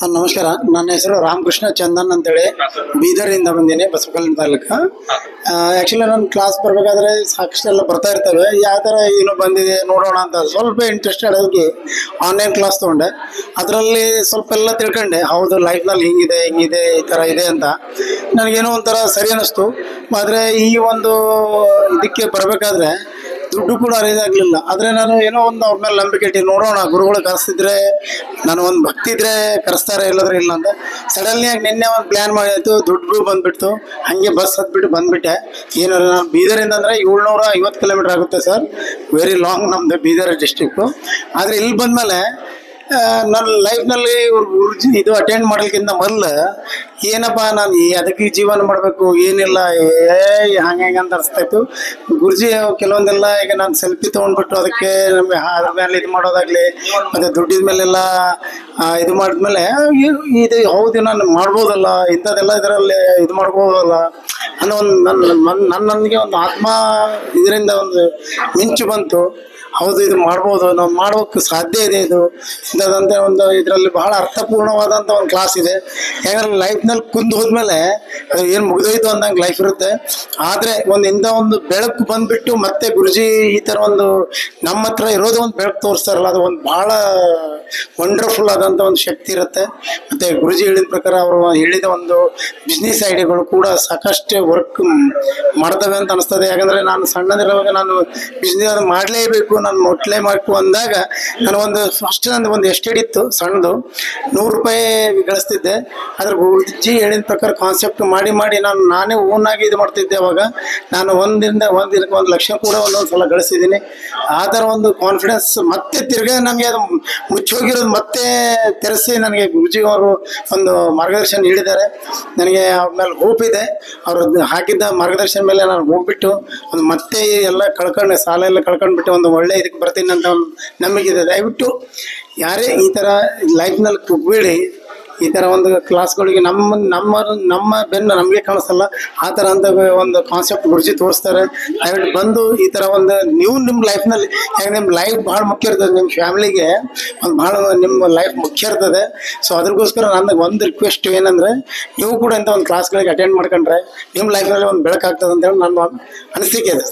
Sir ನಮಸ್ಕಾರ. ನನ್ನ ಹೆಸರು ರಾಮಕೃಷ್ಣ ಚಂದನ್ ಅಂತೇಳಿ ಬೀದರಿಂದ ಬಂದೀನಿ, ಬಸವಕಲ್ಯಾಣ ತಾಲೂಕು. ಆ್ಯಕ್ಚುಲಿ ನನ್ನ ಕ್ಲಾಸ್ ಬರಬೇಕಾದ್ರೆ ಸಾಕಷ್ಟೆಲ್ಲ ಬರ್ತಾ ಇರ್ತವೆ. ಯಾವ ಥರ ಏನೋ ಬಂದಿದೆ ನೋಡೋಣ ಅಂತ ಸ್ವಲ್ಪ ಇಂಟ್ರೆಸ್ಟೆಡ್ ಆಗಿ ಆನ್ಲೈನ್ ಕ್ಲಾಸ್ ತೊಗೊಂಡೆ. ಅದರಲ್ಲಿ ಸ್ವಲ್ಪ ಎಲ್ಲ ತಿಳ್ಕೊಂಡೆ, ಹೌದು ಲೈಫ್ನಲ್ಲಿ ಹಿಂಗಿದೆ ಈ ಥರ ಇದೆ ಅಂತ. ನನಗೇನೋ ಒಂಥರ ಸರಿ ಅನ್ನಿಸ್ತು. ಆದರೆ ಈ ಒಂದು ಇದಕ್ಕೆ ಬರಬೇಕಾದ್ರೆ ದುಡ್ಡು ಕೂಡ ಅರೇಂಜ್ ಆಗಲಿಲ್ಲ. ಆದರೆ ನಾನು ಏನೋ ಒಂದು ಅವ್ರ ಮೇಲೆ ನಂಬಿಕೆ ಇಟ್ಟು ನೋಡೋಣ, ಗುರುಗಳು ಕರೆಸ್ತಿದ್ರೆ ನಾನು ಒಂದು ಭಕ್ತಿ ಇದ್ದರೆ ಕರೆಸ್ತಾರೆ, ಇಲ್ಲದ್ರೆ ಇಲ್ಲ ಅಂತ ಸಡನ್ಲಿಯಾಗಿ ನಿನ್ನೆ ಒಂದು ಪ್ಲ್ಯಾನ್ ಮಾಡಿತ್ತು. ದುಡ್ಡು ಬಂದುಬಿಡ್ತು, ಹಾಗೆ ಬಸ್ ಹತ್ಬಿಟ್ಟು ಬಂದುಬಿಟ್ಟೆ. ಏನು ನಾನು ಬೀದರಿಂದ ಅಂದರೆ 750 ಕಿಲೋಮೀಟ್ರ್ ಆಗುತ್ತೆ ಸರ್, ವೆರಿ ಲಾಂಗ್ ನಮ್ಮದು ಬೀದರ್ ಡಿಸ್ಟಿಕ್ಕು. ಆದರೆ ಇಲ್ಲಿ ಬಂದಮೇಲೆ ನನ್ನ ಲೈಫ್ನಲ್ಲಿ ಇದು ಅಟೆಂಡ್ ಮಾಡೋಕ್ಕಿಂತ ಮೊದಲು ಏನಪ್ಪ ನಾನು ಅದಕ್ಕೆ ಜೀವನ ಮಾಡಬೇಕು ಏನಿಲ್ಲ ಹಂಗೆ ಅಂತ ಅನಿಸ್ತಾಯಿತ್ತು. ಗುರುಜಿ ಕೆಲವೊಂದೆಲ್ಲ ಈಗ ನಾನು ಸೆಲ್ಫಿ ತೊಗೊಂಡ್ಬಿಟ್ಟು ಅದಕ್ಕೆ ನಮಗೆ ಅದ್ರ ಮೇಲೆ ಇದು ಮಾಡೋದಾಗಲಿ ಮತ್ತು ದುಡ್ಡಿದ ಮೇಲೆಲ್ಲ ಇದು ಮಾಡಿದ್ಮೇಲೆ ಇದು ಹೌದು ನಾನು ಮಾಡ್ಬೋದಲ್ಲ, ಇಂಥದ್ದೆಲ್ಲ ಇದರಲ್ಲಿ ಇದು ಮಾಡ್ಬೋದಲ್ಲ ಅನ್ನೋ ಒಂದು ನನಗೆ ಒಂದು ಆತ್ಮ ಇದರಿಂದ ಒಂದು ಮಿಂಚು ಬಂತು. ಹೌದು ಇದು ಮಾಡ್ಬೋದು, ನಾವು ಮಾಡೋಕ್ಕೆ ಸಾಧ್ಯ ಇದೆ. ಇದು ಇಂಥದ್ದಂತೆ ಒಂದು ಇದರಲ್ಲಿ ಬಹಳ ಅರ್ಥಪೂರ್ಣವಾದಂಥ ಒಂದು ಕ್ಲಾಸ್ ಇದೆ. ಯಾಕಂದರೆ ಲೈಫ್ನಲ್ಲಿ ಕುಂದು ಹೋದ್ಮೇಲೆ ಏನು ಮುಗಿದೋಯ್ತು ಅಂದಂಗೆ ಲೈಫ್ ಇರುತ್ತೆ. ಆದರೆ ಇಂಥ ಒಂದು ಬೆಳಕು ಬಂದುಬಿಟ್ಟು ಮತ್ತೆ ಗುರುಜಿ ಈ ಥರ ಒಂದು ನಮ್ಮ ಹತ್ರ ಇರೋದು ಒಂದು ಬೆಳಕು ತೋರಿಸ್ತಾರಲ್ಲ, ಅದು ಒಂದು ಭಾಳ ವಂಡರ್ಫುಲ್ ಆದಂಥ ಒಂದು ಶಕ್ತಿ ಇರುತ್ತೆ. ಮತ್ತು ಗುರುಜಿ ಹೇಳಿದ ಪ್ರಕಾರ ಅವರು ಹೇಳಿದ ಒಂದು ಬಿಸ್ನೆಸ್ ಐಡಿಯಾಗಳು ಕೂಡ ಸಾಕಷ್ಟು ವರ್ಕ್ ಮಾಡ್ತವೆ ಅಂತ ಅನಿಸ್ತದೆ. ಯಾಕಂದರೆ ನಾನು ಸಣ್ಣದಿರುವಾಗ ನಾನು ಬಿಸ್ನೆಸ್ ಮಾಡಲೇಬೇಕು, ನಾನು ಮೊಟ್ಲೆ ಮಾಡ್ಕು ಅಂದಾಗ ನಾನು ಫಸ್ಟ್ ನಂದು ಒಂದು ಎಸ್ಟೇಟ್ ಇತ್ತು ಸಣ್ಣದು, 100 ರೂಪಾಯಿ ಗಳಿಸ್ತಿದ್ದೆ. ಅದ್ರ ಗುರುಜಿ ಹೇಳಿದ ಪ್ರಕಾರ ಕಾನ್ಸೆಪ್ಟ್ ಮಾಡಿ ನಾನೇ ಓನಾಗಿ ಇದು ಮಾಡ್ತಿದ್ದೆ. ಅವಾಗ ನಾನು ಒಂದಿನಕ್ಕೆ 1 ಲಕ್ಷ ಕೂಡ ಒಂದೊಂದು ಸಲ ಗಳಿಸಿದ್ದೀನಿ. ಆ ಥರ ಒಂದು ಕಾನ್ಫಿಡೆನ್ಸ್ ಮತ್ತೆ ತಿರ್ಗಾ ನನಗೆ ಅದು ಮುಚ್ಚೋಗಿರೋದು ಮತ್ತೆ ತೆರೆಸಿ ನನಗೆ ಗುರುಜಿ ಅವರು ಒಂದು ಮಾರ್ಗದರ್ಶನ ನೀಡಿದ್ದಾರೆ. ನನಗೆ ಅವ್ರ ಮೇಲೆ ಹೋಪ್ ಇದೆ. ಅವರು ಹಾಕಿದ್ದ ಮಾರ್ಗದರ್ಶನ ಮೇಲೆ ನಾನು ಹೋಗ್ಬಿಟ್ಟು ಒಂದು ಮತ್ತೆ ಎಲ್ಲ ಸಾಲ ಎಲ್ಲ ಕಳ್ಕೊಂಡ್ಬಿಟ್ಟು ಒಂದು ಒಳ್ಳೆ ಇದಕ್ಕೆ ಬರ್ತೀನಿ ಅಂತ ಒಂದು ನಂಬಿಕೆ ಇದೆ. ದಯವಿಟ್ಟು ಯಾರೇ ಈ ಥರ ಲೈಫ್ನಲ್ಲಿ ಕುಗ್ಬೇಡಿ. ಈ ಥರ ಒಂದು ಕ್ಲಾಸ್ಗಳಿಗೆ ನಮ್ಮ ಬೆನ್ನು ನಮಗೆ ಕಾಣಿಸಲ್ಲ, ಆ ಥರ ಅಂತ ಒಂದು ಕಾನ್ಸೆಪ್ಟ್ ಗುರುಜಿ ತೋರಿಸ್ತಾರೆ. ದಯವಿಟ್ಟು ಬಂದು ಈ ಥರ ಒಂದು ನೀವು ನಿಮ್ಮ ಲೈಫ್ನಲ್ಲಿ, ಯಾಕೆ ನಿಮ್ಮ ಲೈಫ್ ಭಾಳ ಮುಖ್ಯ ಇರ್ತದೆ, ನಿಮ್ಮ ಫ್ಯಾಮಿಲಿಗೆ ಒಂದು ಭಾಳ ನಿಮ್ಮ ಲೈಫ್ ಮುಖ್ಯ ಇರ್ತದೆ. ಸೊ ಅದ್ರಗೋಸ್ಕರ ನನಗೆ ಒಂದು ರಿಕ್ವೆಸ್ಟ್ ಏನಂದರೆ, ನೀವು ಕೂಡ ಇಂಥ ಒಂದು ಕ್ಲಾಸ್ಗಳಿಗೆ ಅಟೆಂಡ್ ಮಾಡ್ಕೊಂಡ್ರೆ ನಿಮ್ಮ ಲೈಫ್ನಲ್ಲಿ ಒಂದು ಬೆಳಕಾಗ್ತದೆ ಅಂತೇಳಿ ನನ್ನ ಅನಿಸಿಕೆ ಇದೆ.